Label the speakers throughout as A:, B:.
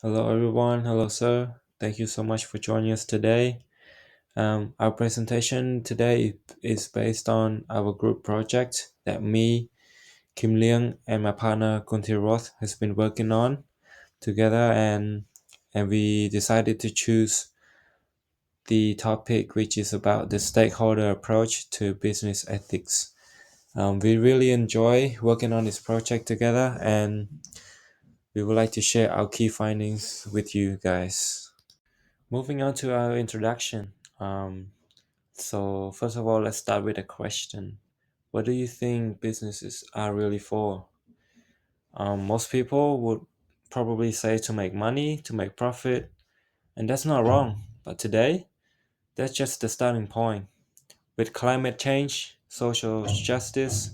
A: Hello, everyone. Hello, sir. Thank you so much for joining us today. Our presentation today is based on our group project that me, Kim Liang, and my partner Kunti Roth has been working on together, and we decided to choose the topic which is about the stakeholder approach to business ethics. We really enjoy working on this project together, and we would like to share our key findings with you guys. Moving on to our introduction. So first of all, let's start with a question. What do you think businesses are really for? Most people would probably say to make money, to make profit, and that's not wrong. But today, that's just the starting point. With climate change, social justice,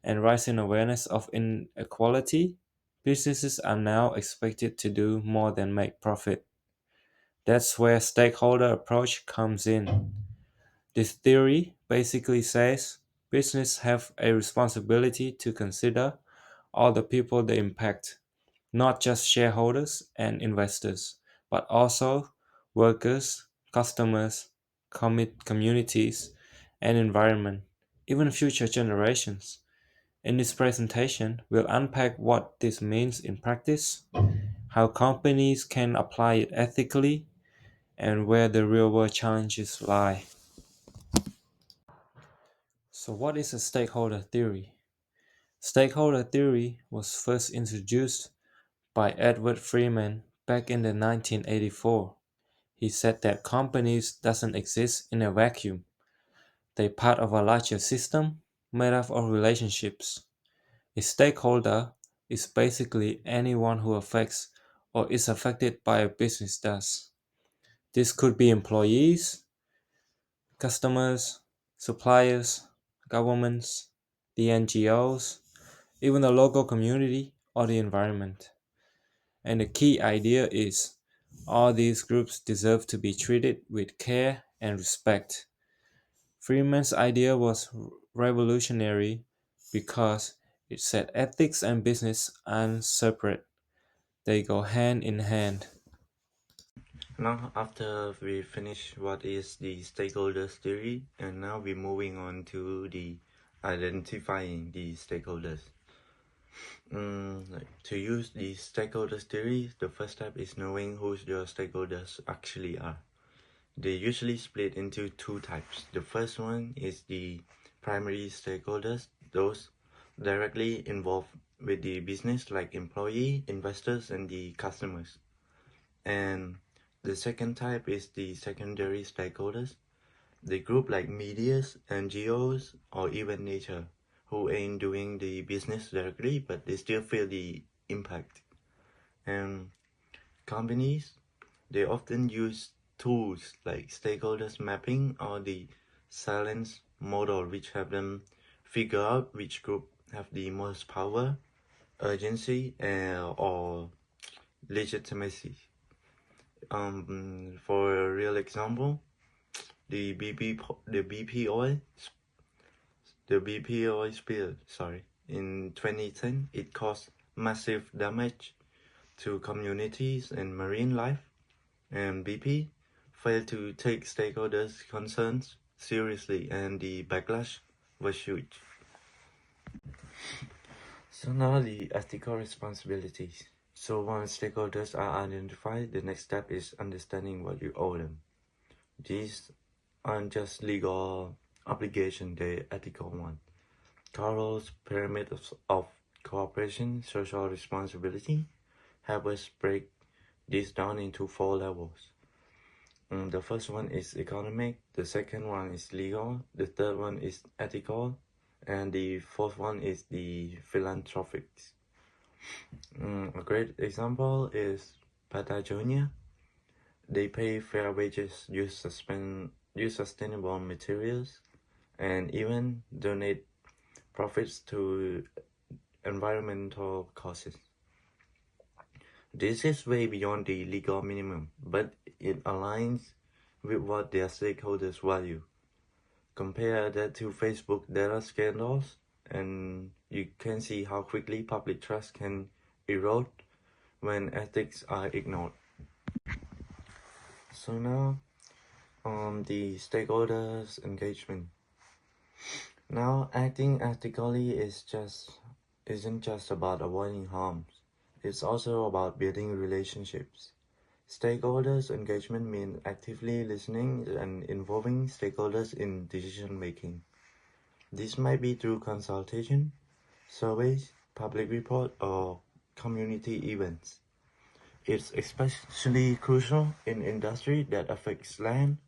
A: and rising awareness of inequality, businesses are now expected to do more than make profit. That's where stakeholder approach comes in. This theory basically says business have a responsibility to consider all the people they impact, not just shareholders and investors, but also workers, customers, communities, and environment, even future generations. In this presentation, we'll unpack what this means in practice, how companies can apply it ethically, and where the real world challenges lie. So, what is a stakeholder theory? Stakeholder theory was first introduced by Edward Freeman back in the 1984. He said that companies doesn't exist in a vacuum. They're part of a larger system made up of relationships. A stakeholder is basically anyone who affects or is affected by a business does. This could be employees, customers, suppliers, governments, the NGOs, even the local community or the environment. And the key idea is all these groups deserve to be treated with care and respect. Freeman's idea was revolutionary because it said ethics and business aren't separate, they go hand in hand.
B: Now, after we finish what is the stakeholders theory, and now we're moving on to the identifying the stakeholders. To use the stakeholders theory, the first step is knowing who your stakeholders actually are. They usually split into two types. The first one is the primary stakeholders, those directly involved with the business like employee, investors, and the customers. And the second type is the secondary stakeholders, the group like medias, NGOs, or even nature, who ain't doing the business directly, but they still feel the impact. And companies, they often use tools like stakeholders mapping or the silence model, which have them figure out which group have the most power, urgency, or legitimacy. For a real example, the BP oil spill, in 2010, it caused massive damage to communities and marine life, and BP failed to take stakeholders' concerns seriously, and the backlash was huge. So now the ethical responsibilities. So once stakeholders are identified, the next step is understanding what you owe them. These aren't just legal obligation, they're ethical one. Carl's pyramid of cooperation, social responsibility help us break this down into four levels. The first one is economic, the second one is legal, the third one is ethical, and the fourth one is the philanthropic. A great example is Patagonia. They pay fair wages, use sustainable materials, and even donate profits to environmental causes. This is way beyond the legal minimum, but it aligns with what their stakeholders value. Compare that to Facebook data scandals, and you can see how quickly public trust can erode when ethics are ignored. So now, the stakeholders' engagement. Now, acting ethically isn't just about avoiding harms. It's also about building relationships. Stakeholders' engagement means actively listening and involving stakeholders in decision making. This might be through consultation, surveys, public report, or community events. It's especially crucial in industry that affects land,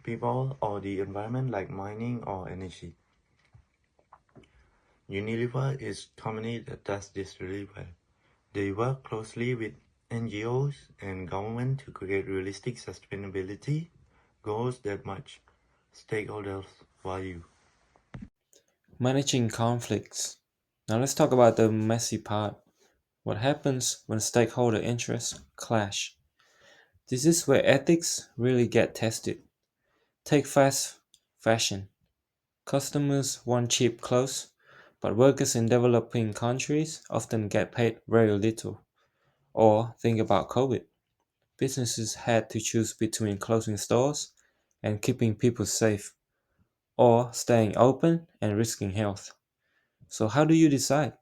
B: people, or the environment like mining or energy. Unilever is a company that does this really well. They work closely with NGOs and government to create realistic sustainability goals that match stakeholders' value.
A: Managing conflicts. Now let's talk about the messy part. What happens when stakeholder interests clash? This is where ethics really get tested. Take fast fashion. Customers want cheap clothes, but workers in developing countries often get paid very little. Or think about COVID. Businesses had to choose between closing stores and keeping people safe, or staying open and risking health. So, how do you decide?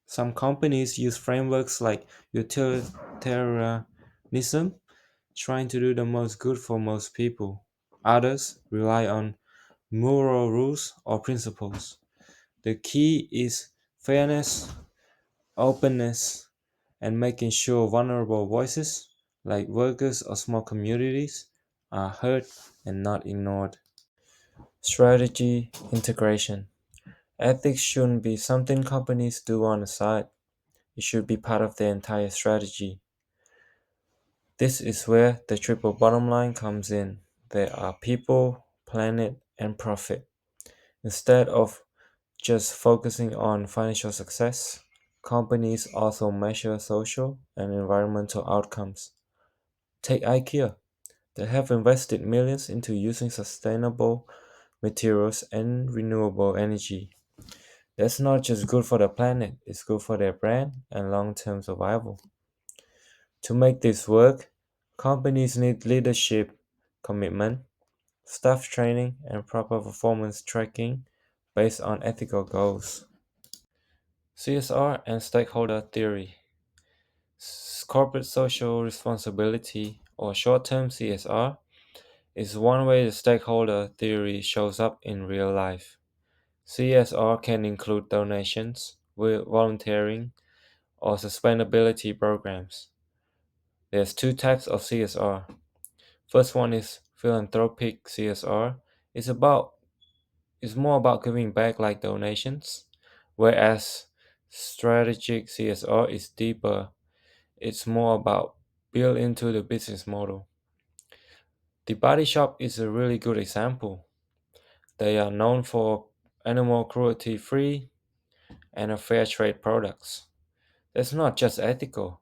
A: Some companies use frameworks like utilitarianism, trying to do the most good for most people. Others rely on moral rules or principles. The key is fairness, openness, and making sure vulnerable voices, like workers or small communities, are heard and not ignored. Strategy integration. Ethics shouldn't be something companies do on the side. It should be part of their entire strategy. This is where the triple bottom line comes in. There are people, planet, and profit. Instead of just focusing on financial success, companies also measure social and environmental outcomes. Take IKEA. They have invested millions into using sustainable materials and renewable energy. That's not just good for the planet, it's good for their brand and long term survival. To make this work, companies need leadership commitment, staff training, and proper performance tracking based on ethical goals. CSR and stakeholder theory. Corporate social responsibility, or short term CSR, is one way the stakeholder theory shows up in real life. CSR can include donations, volunteering, or sustainability programs. There's two types of CSR. First one is philanthropic CSR. It's about it's more about giving back like donations, whereas strategic CSR is deeper. It's more about built into the business model. The Body Shop is a really good example. They are known for animal cruelty free and fair trade products. That's not just ethical,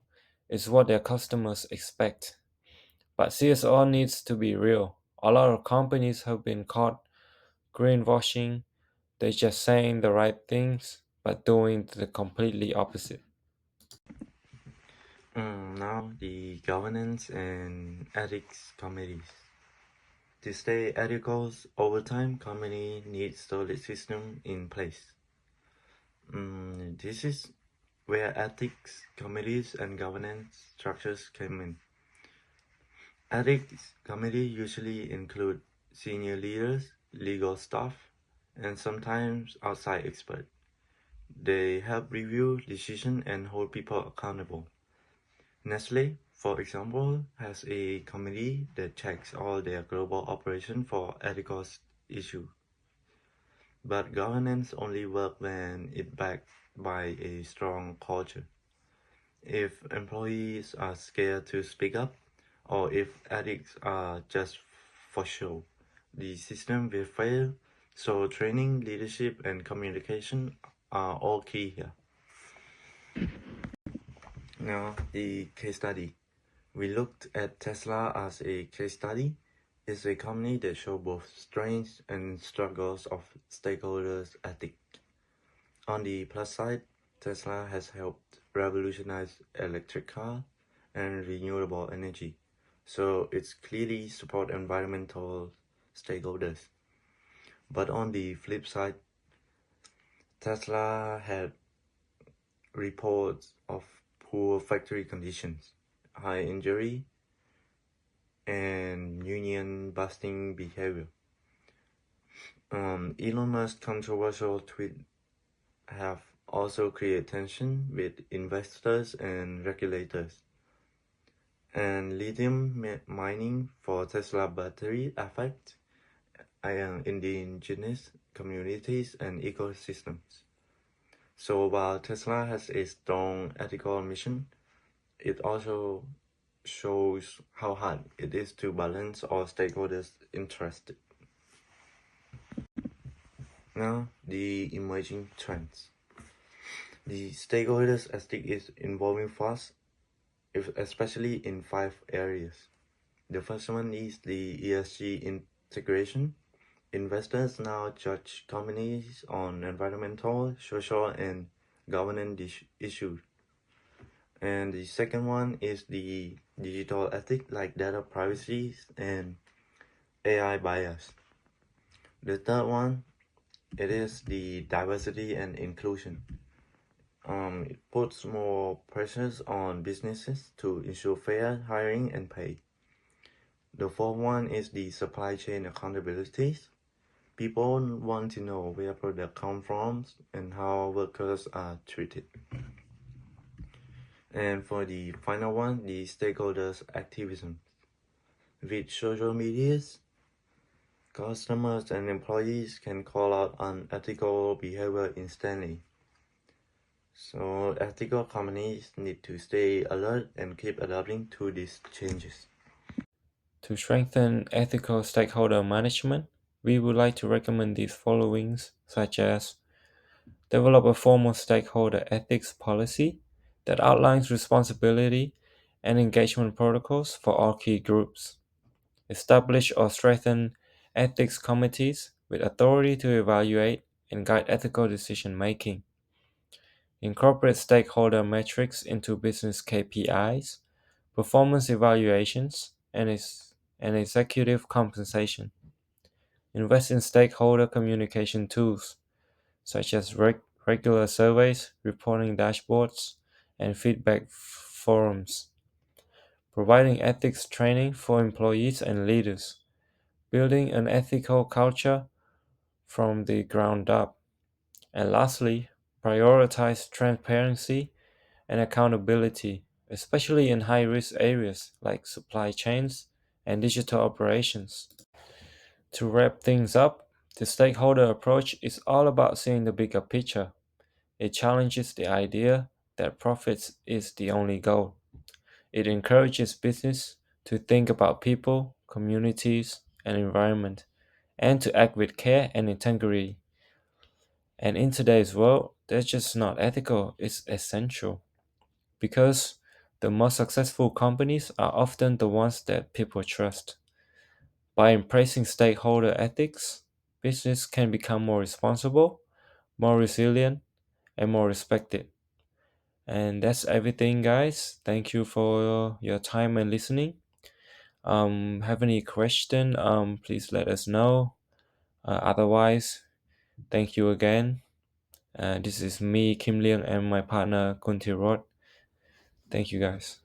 A: it's what their customers expect. But CSR needs to be real. A lot of companies have been caught greenwashing. They're just saying the right things but doing the completely opposite.
B: Now, the governance and ethics committees. To stay ethical over time, company needs solid system in place. This is where ethics committees and governance structures come in. Ethics committees usually include senior leaders, legal staff, and sometimes outside experts. They help review decisions and hold people accountable. Nestle, for example, has a committee that checks all their global operations for ethical issues. But governance only works when it's backed by a strong culture. If employees are scared to speak up, or if ethics are just for show, the system will fail. So training, leadership, and communication are all key here. Now, the case study. We looked at Tesla as a case study. It's a company that shows both strengths and struggles of stakeholders' ethics. On the plus side, Tesla has helped revolutionize electric car and renewable energy. So it's clearly support environmental stakeholders. But on the flip side, Tesla had reports of poor factory conditions, high injury, and union busting behavior. Elon Musk's controversial tweet have also created tension with investors and regulators. And lithium mining for Tesla battery affect indigenous communities and ecosystems. So while Tesla has a strong ethical mission, it also shows how hard it is to balance all stakeholders' interests. Now, the emerging trends. The stakeholders' ethic is evolving fast, especially in 5 areas. The first one is the ESG integration. Investors now judge companies on environmental, social, and governance issues. And the second one is the digital ethic, like data privacy and AI bias. The third one, it is the diversity and inclusion. It puts more pressures on businesses to ensure fair hiring and pay. The fourth one is the supply chain accountabilities. People want to know where products come from and how workers are treated. And for the final one, the stakeholders activism. With social medias, customers and employees can call out unethical behavior instantly. So ethical companies need to stay alert and keep adapting to these changes.
A: To strengthen ethical stakeholder management, we would like to recommend these followings, such as develop a formal stakeholder ethics policy that outlines responsibility and engagement protocols for all key groups. Establish or strengthen ethics committees with authority to evaluate and guide ethical decision making. Incorporate stakeholder metrics into business KPIs, performance evaluations, and executive compensation. Invest in stakeholder communication tools such as regular surveys, reporting dashboards, and feedback forums. Providing ethics training for employees and leaders. Building an ethical culture from the ground up. And lastly, prioritize transparency and accountability, especially in high risk areas like supply chains and digital operations. To wrap things up, the stakeholder approach is all about seeing the bigger picture. It challenges the idea that profits is the only goal. It encourages business to think about people, communities, and environment, and to act with care and integrity. And in today's world, that's just not ethical, it's essential. Because the most successful companies are often the ones that people trust. By embracing stakeholder ethics, business can become more responsible, more resilient, and more respected. And that's everything, guys. Thank you for your time and listening. Have any question? Please let us know. Otherwise, thank you again. This is me, Kim Liang, and my partner Kunti Rod. Thank you, guys.